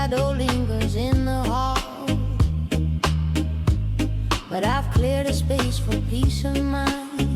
shadow lingers in the hall, but I've cleared a space for peace of mind.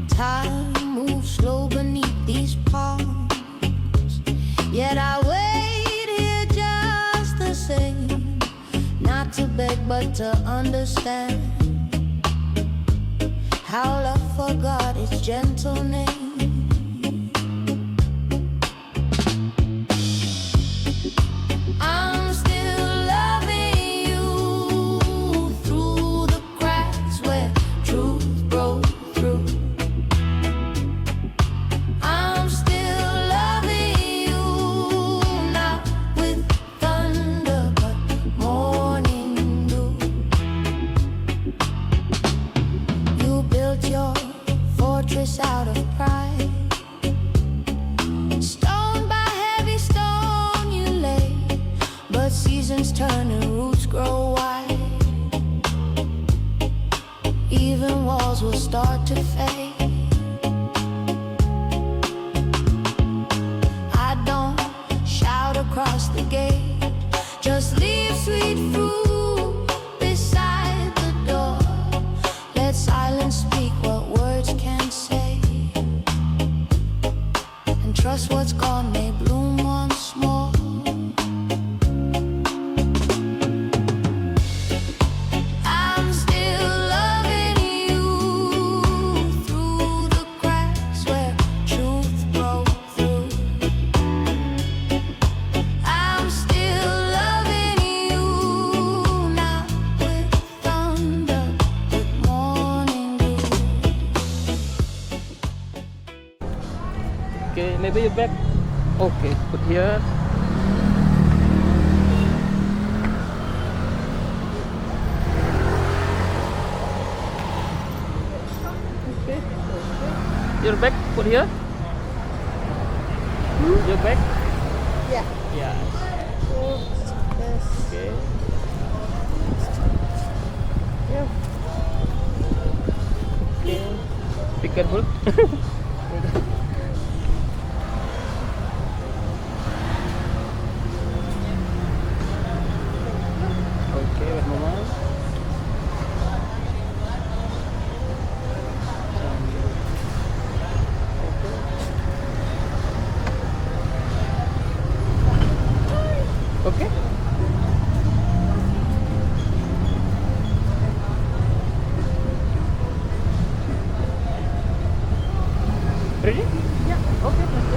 Time moves slow beneath these palms, yet I wait here just the same, not to beg but to understand how love forgot its gentle name. I'm still loving you through the cracks where truth broke through. I'm still loving you, not with thunder but morning dew. You built your fortress out of pride, stone by heavy stone you lay, but seasons turn and roots grow wide. Even walls will start to fade. I don't shout across the gate, just leave sweet fruit beside the door. Let silence speak what words can't say, and trust what's gone may bloom once more. I'm still loving you through the cracks where truth broke through. I'm still loving you, not with thunder, but morning dew. Okay, maybe you back. Okay, put here. Okay. Your back, put here. Your back. Yeah. Yeah. This. Okay. Yeah. Okay. Be careful. Okay, wait a moment. Okay. Ready? Yeah. Okay, let's go.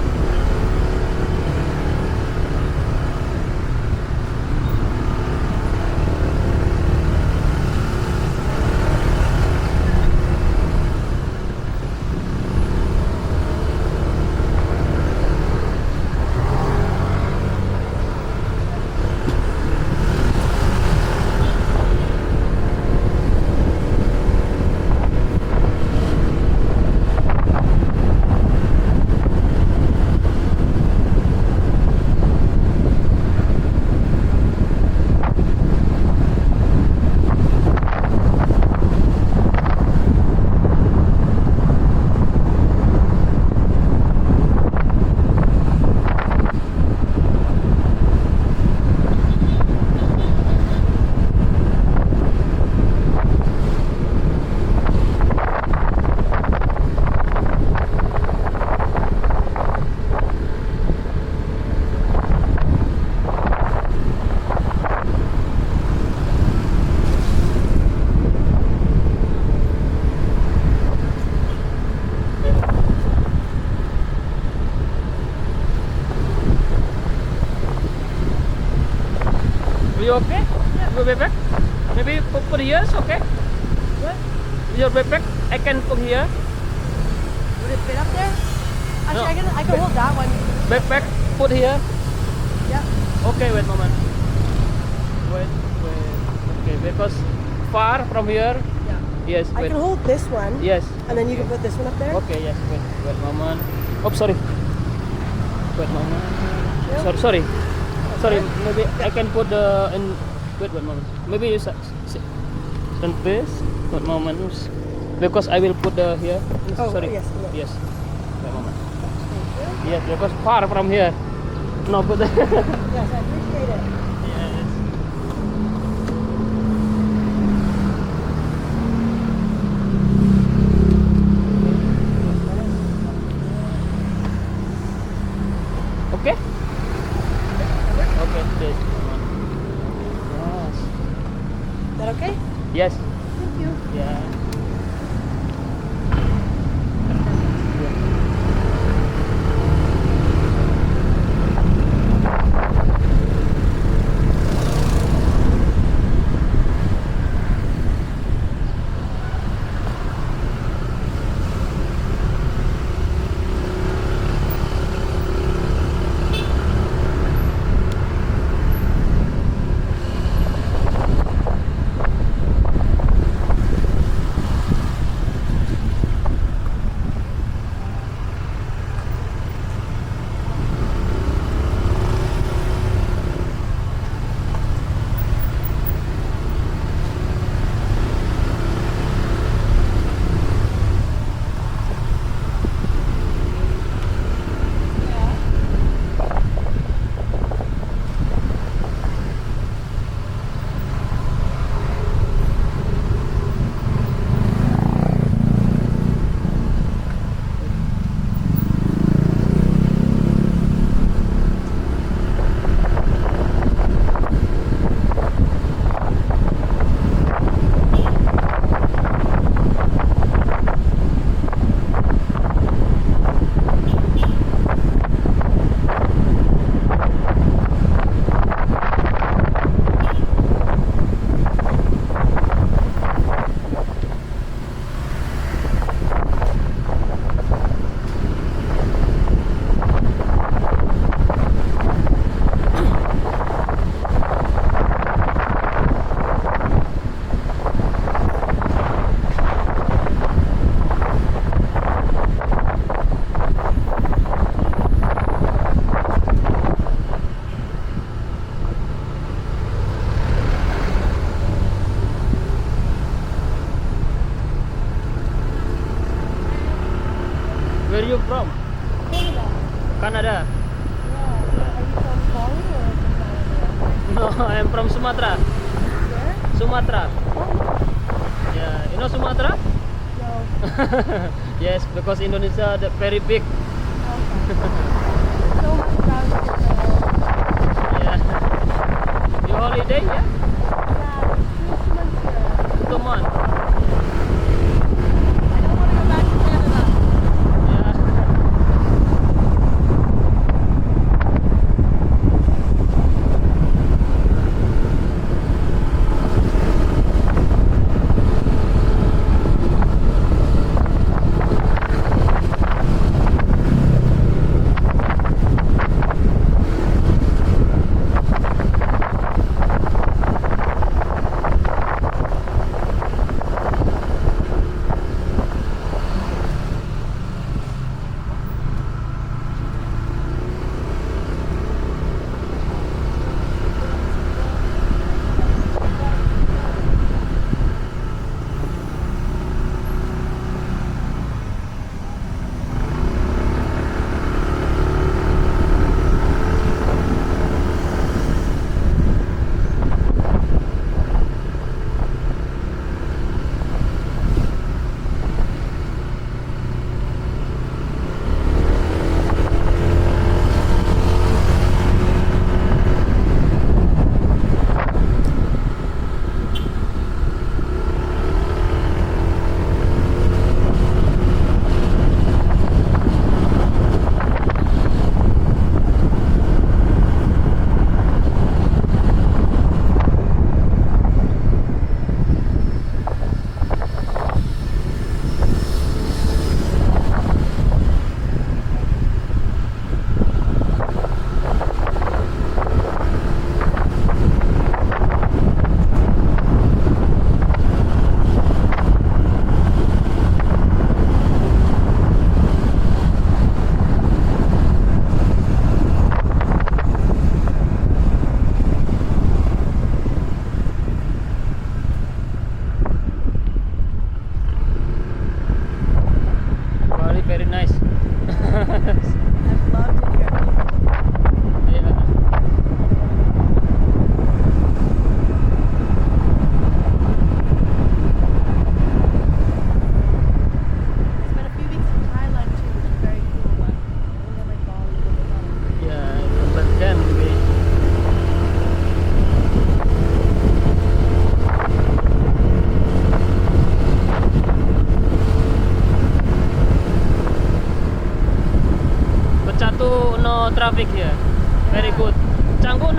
Are you okay? Yeah. Your backpack? Maybe put here, okay? What? Your backpack, I can put here. Would it fit up there? Actually, No. I can hold that one. Backpack, put here. Yeah. Okay, wait a moment. Wait. Okay, because far from here. Yeah. Yes, I wait. can hold this one. Yes. And then you can put this one up there. Okay, yes, wait a moment. Oh, sorry. Wait a moment. Yeah. Sorry. Maybe I can put the in. Wait one moment. Maybe you turn this. One moment. Because I will put the here. Oh, Sorry. yes, yes. Yes. Wait a moment. Thank you. Yes, because far from here. No, but Yes, I appreciate it. yes. Okay. Okay, this. Is that okay? Yes. Thank you. Yeah. Where you from? Canada. Canada. Yeah. Are you from Bali or from Canada? No, I'm from Sumatra. Where? Sumatra. Yeah, you know Sumatra? No. Yes, because Indonesia the very big. Okay. So much about it. Yeah. You holiday, yeah? Yeah, 2 months here. 2 months. I don't want to go back to Canada. Yeah.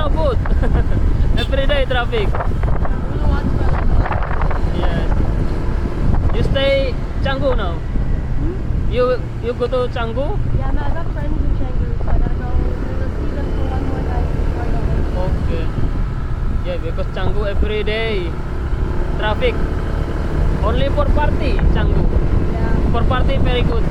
no good. Every day traffic. I really want to go. Yes. You stay Canggu now. You go to Canggu? Yeah, no, I got friends in Canggu, so I gotta go. Let's see them for one more night before I go home. Okay. Yeah, because Canggu every day traffic. Only for party Canggu. Yeah. For party very good.